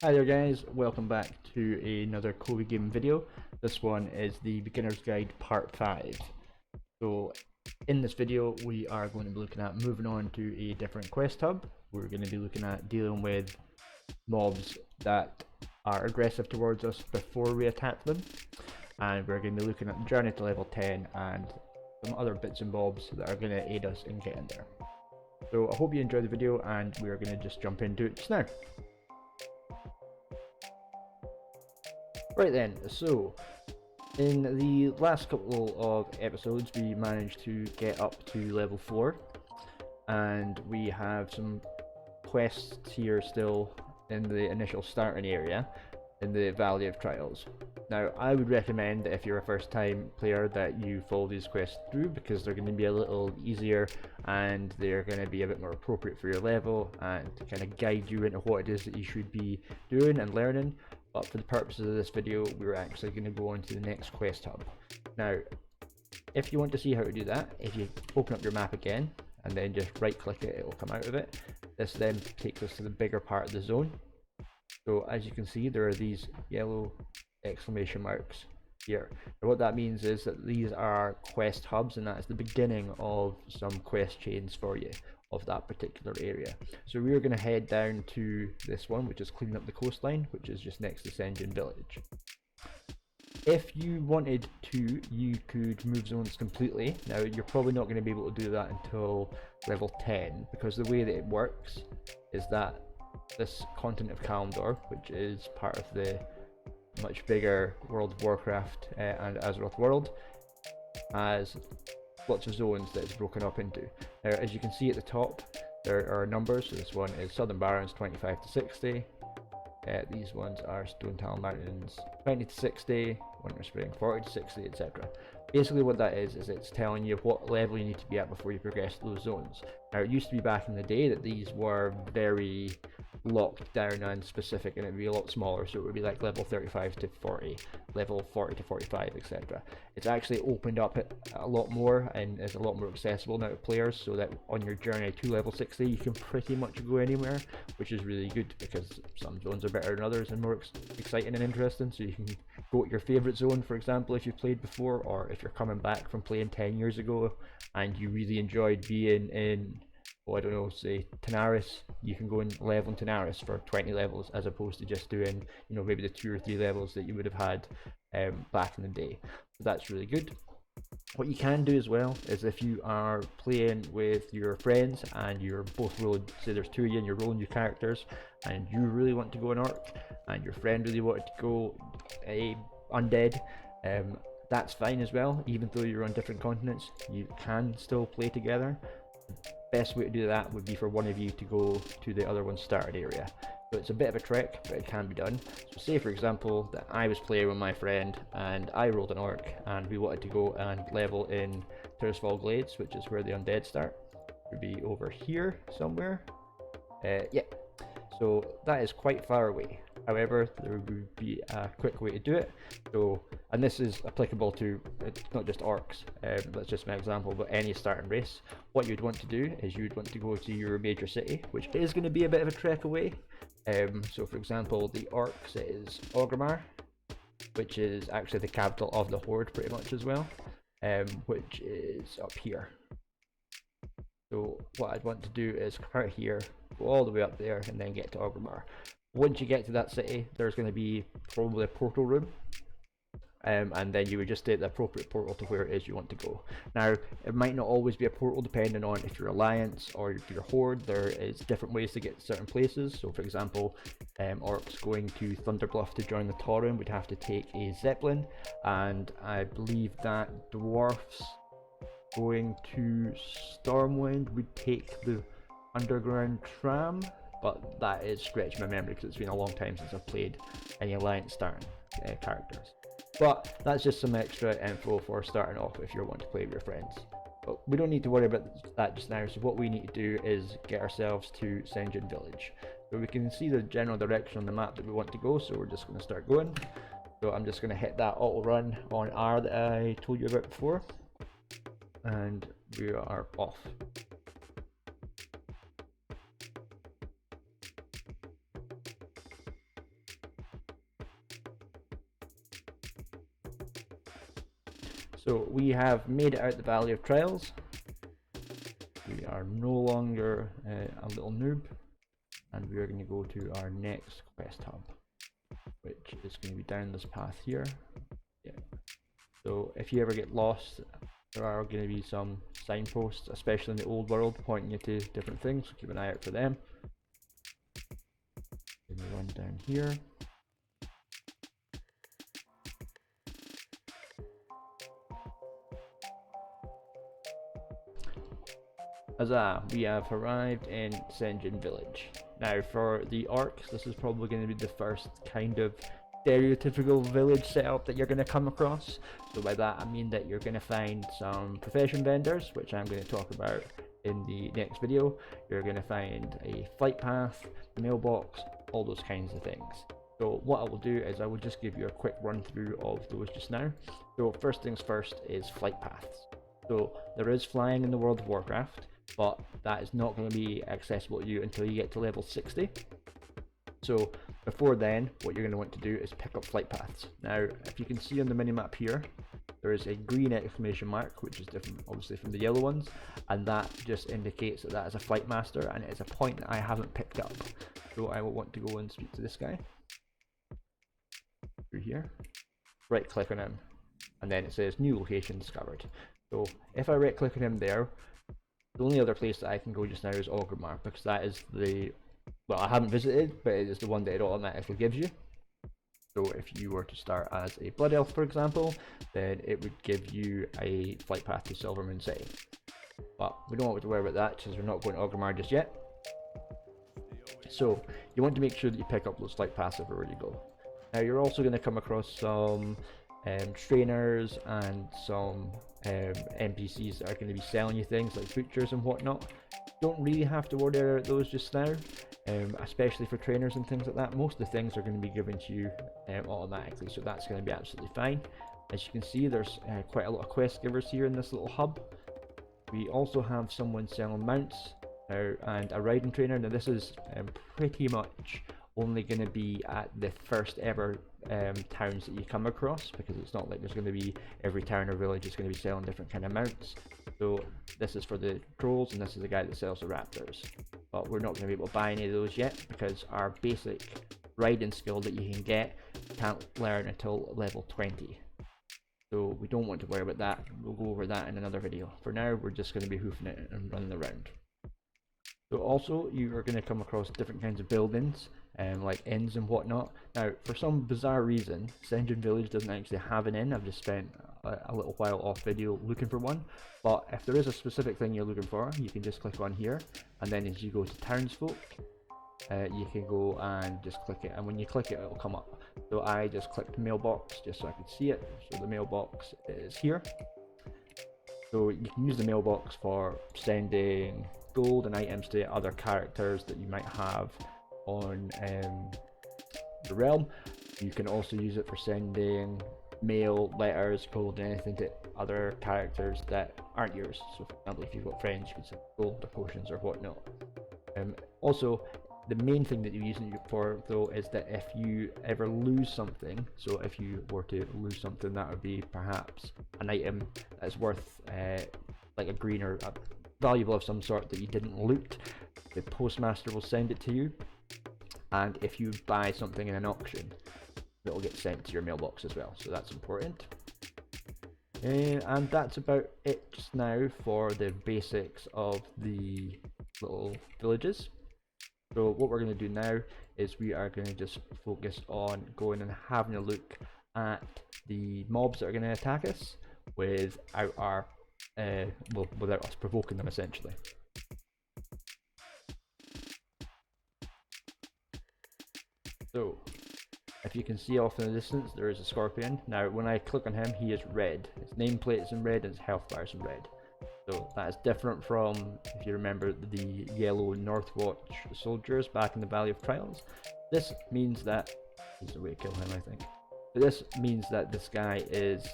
Hi there guys, welcome back to another Kobe game video. This one is the Beginner's Guide Part 5. So in this video we are going to be looking at moving on to a different quest hub. We're going to be looking at dealing with mobs that are aggressive towards us before we attack them. And we're going to be looking at the journey to level 10 and some other bits and bobs that are going to aid us in getting there. So I hope you enjoy the video and we're going to just jump into it just now. Right then, so in the last couple of episodes we managed to get up to level 4 and we have some quests here still in the initial starting area in the Valley of Trials. Now I would recommend that if you're a first time player that you follow these quests through, because they're going to be a little easier and they're going to be a bit more appropriate for your level and to kind of guide you into what it is that you should be doing and learning. But for the purposes of this video, we're actually going to go on to the next quest hub. Now, if you want to see how to do that, if you open up your map again and then just right click it, it will come out of it. This then takes us to the bigger part of the zone. So as you can see, there are these yellow exclamation marks here. And what that means is that these are quest hubs, and that is the beginning of some quest chains for you of that particular area. So we're going to head down to this one, which is cleaning up the coastline, which is just next to Jin Village. If you wanted to, you could move zones completely. Now you're probably not going to be able to do that until level 10, because the way that it works is that this continent of Kalimdor, which is part of the much bigger World of Warcraft and Azeroth world, has lots of zones that it's broken up into. Now as you can see at the top there are numbers, so this one is Southern Barrens 25 to 60, these ones are Stone Talon Mountains 20 to 60, Winter Spring 40 to 60, etc. Basically what that is it's telling you what level you need to be at before you progress to those zones. Now it used to be back in the day that these were very locked down and specific, and it would be a lot smaller, so it would be like level 35 to 40, level 40 to 45, etc. It's actually opened up it a lot more and is a lot more accessible now to players, so that on your journey to level 60 you can pretty much go anywhere, which is really good because some zones are better than others and more exciting and interesting. So you can go to your favourite zone, for example, if you've played before, or if you're coming back from playing 10 years ago and you really enjoyed being in, I don't know, say Tanaris, you can go and level in Tanaris for 20 levels as opposed to just doing, maybe the 2 or 3 levels that you would have had back in the day. So that's really good. What you can do as well is if you are playing with your friends and you're both rolling, say there's 2 of you and you're rolling your characters and you really want to go an orc and your friend really wanted to go a undead, that's fine as well. Even though you're on different continents, you can still play together. Best way to do that would be for one of you to go to the other one's started area. So it's a bit of a trick, but it can be done. So say for example that I was playing with my friend and I rolled an orc and we wanted to go and level in Tirisfal Glades, which is where the undead start. It would be over here somewhere. Yeah, so that is quite far away. However, there would be a quick way to do it. So, and this is applicable to not just orcs, that's just my example, but any starting race. What you'd want to do is you'd want to go to your major city, which is going to be a bit of a trek away. So for example, the orcs is Orgrimmar, which is actually the capital of the Horde pretty much as well, which is up here. So what I'd want to do is come out here, go all the way up there, and then get to Orgrimmar. Once you get to that city, there's going to be probably a portal room, and then you would just take the appropriate portal to where it is you want to go. Now, it might not always be a portal depending on if you're Alliance or if you're Horde. There is different ways to get to certain places. So for example, orcs going to Thunderbluff to join the Tauren would have to take a Zeppelin, and I believe that dwarfs going to Stormwind would take the underground tram, but that is stretching my memory because it's been a long time since I've played any Alliance starting characters. But that's just some extra info for starting off if you want to play with your friends. But we don't need to worry about that just now, so what we need to do is get ourselves to Jin Village. So we can see the general direction on the map that we want to go, so we're just going to start going. So I'm just going to hit that auto run on R that I told you about before, and we are off. So we have made it out the Valley of Trials. We are no longer a little noob, and we are going to go to our next quest hub, which is going to be down this path here. Yeah. So if you ever get lost, there are going to be some signposts, especially in the old world, pointing you to different things, so keep an eye out for them. Then we run down here. Huzzah! We have arrived in Jin Village. Now for the orcs, this is probably going to be the first kind of stereotypical village setup that you're going to come across. So by that I mean that you're going to find some profession vendors, which I'm going to talk about in the next video. You're going to find a flight path, mailbox, all those kinds of things. So what I will do is I will just give you a quick run through of those just now. So first things first is flight paths. So there is flying in the World of Warcraft, but that is not going to be accessible to you until you get to level 60. So before then, what you're going to want to do is pick up flight paths. Now, if you can see on the minimap here, there is a green exclamation mark, which is different obviously from the yellow ones, and that just indicates that that is a flight master, and it is a point that I haven't picked up. So I will want to go and speak to this guy. Through here. Right click on him, and then it says new location discovered. So if I right click on him there, the only other place that I can go just now is Orgrimmar, because that is the, well, I haven't visited, but it is the one that it automatically gives you. So if you were to start as a Blood Elf, for example, then it would give you a flight path to Silvermoon City. But we don't want to worry about that, because we're not going to Orgrimmar just yet. So you want to make sure that you pick up those flight paths everywhere you go. Now you're also going to come across some trainers and some NPCs that are going to be selling you things like butchers and whatnot. Don't really have to worry about those just now, especially for trainers and things like that. Most of the things are going to be given to you automatically, so that's going to be absolutely fine. As you can see, there's quite a lot of quest givers here in this little hub. We also have someone selling mounts and a riding trainer. Now this is pretty much only going to be at the first ever towns that you come across, because it's not like there's going to be every town or village is going to be selling different kind of mounts. So this is for the trolls, and this is the guy that sells the raptors. But we're not going to be able to buy any of those yet, because our basic riding skill that you can get, you can't learn until level 20. So we don't want to worry about that. We'll go over that in another video. For now, we're just going to be hoofing it and running around. So also, you are going to come across different kinds of buildings, like inns and whatnot. Now, for some bizarre reason, Jin Village doesn't actually have an inn. I've just spent a little while off video looking for one. But if there is a specific thing you're looking for, you can just click on here, and then as you go to townsfolk, you can go and just click it, and when you click it, it'll come up. So I just clicked mailbox just so I could see it. So the mailbox is here. So you can use the mailbox for sending gold and items to other characters that you might have on the realm. You can also use it for sending mail, letters, gold, and anything to other characters that aren't yours. So for example, if you've got friends, you can send gold or potions or whatnot. Also, the main thing that you're using it for though is that if you ever lose something, so if you were to lose something, that would be perhaps an item that's worth like a green or a valuable of some sort that you didn't loot, the postmaster will send it to you, and if you buy something in an auction, it will get sent to your mailbox as well, so that's important. And that's about it just now for the basics of the little villages. So what we're going to do now is we are going to just focus on going and having a look at the mobs that are going to attack us without our well, without us provoking them, essentially. So if you can see off in the distance, there is a scorpion. Now when I click on him, he is red. His nameplate is in red and his health bar is in red. So that is different from, if you remember, the yellow Northwatch soldiers back in the Valley of Trials. This means that he's a way to kill him, I think. But this means that this guy is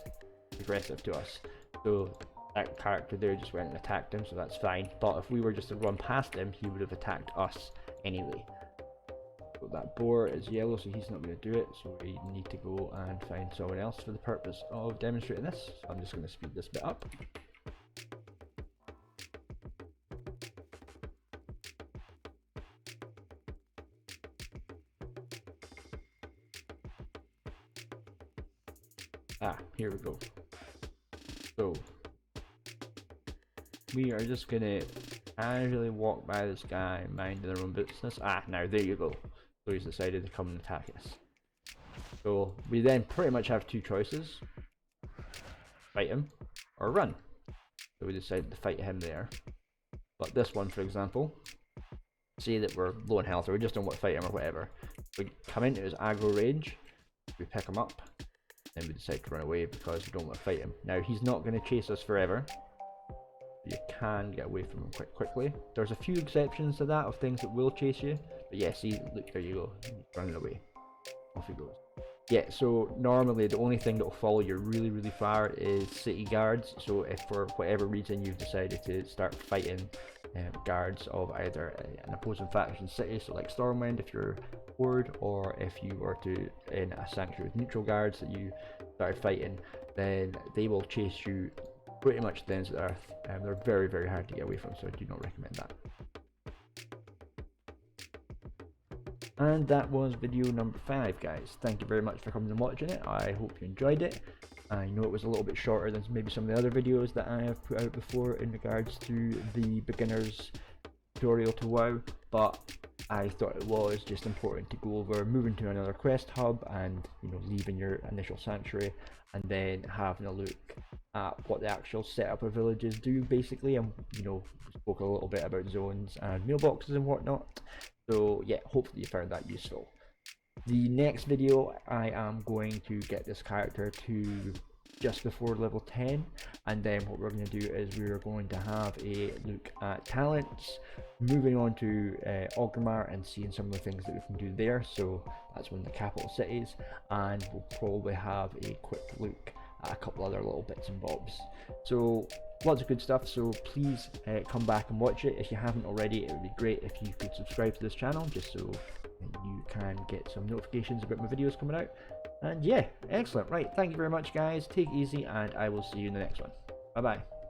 aggressive to us. So that character there just went and attacked him, so that's fine. But if we were just to run past him, he would have attacked us anyway. So that boar is yellow, so he's not going to do it, so we need to go and find someone else for the purpose of demonstrating this. So I'm just going to speed this bit up. Here we go. So we are just gonna casually walk by this guy, minding their own business. Now there you go. So he's decided to come and attack us. So we then pretty much have two choices: fight him or run. So we decided to fight him there. But this one, for example, say that we're low on health or we just don't want to fight him or whatever. We come into his aggro range, we pick him up, then we decide to run away because we don't want to fight him. Now he's not going to chase us forever. You can get away from him quite quickly. There's a few exceptions to that of things that will chase you. But yeah, see, look, there you go. He's running away. Off he goes. Yeah, so normally the only thing that will follow you really, really far is city guards. So if for whatever reason you've decided to start fighting guards of either an opposing faction city, so like Stormwind if you're horde, or if you were to in a sanctuary with neutral guards that you started fighting, then they will chase you pretty much to the ends of the earth. They're very, very hard to get away from, so I do not recommend that. And that was video number 5, guys. Thank you very much for coming and watching it. I hope you enjoyed it. I know it was a little bit shorter than maybe some of the other videos that I have put out before in regards to the beginner's tutorial to WoW, but I thought it was just important to go over moving to another quest hub and, you know, leaving your initial sanctuary and then having a look at what the actual setup of villages do basically, and, you know, spoke a little bit about zones and mailboxes and whatnot. So yeah, hopefully you found that useful. The next video I am going to get this character to just before level 10, and then what we're going to do is we're going to have a look at talents, moving on to Orgrimmar and seeing some of the things that we can do there. So that's one of the capital cities, and we'll probably have a quick look at a couple other little bits and bobs. So lots of good stuff, so please come back and watch it. If you haven't already, it would be great if you could subscribe to this channel just so you can get some notifications about my videos coming out. And yeah, excellent. Right, thank you very much, guys. Take it easy, and I will see you in the next one. Bye bye.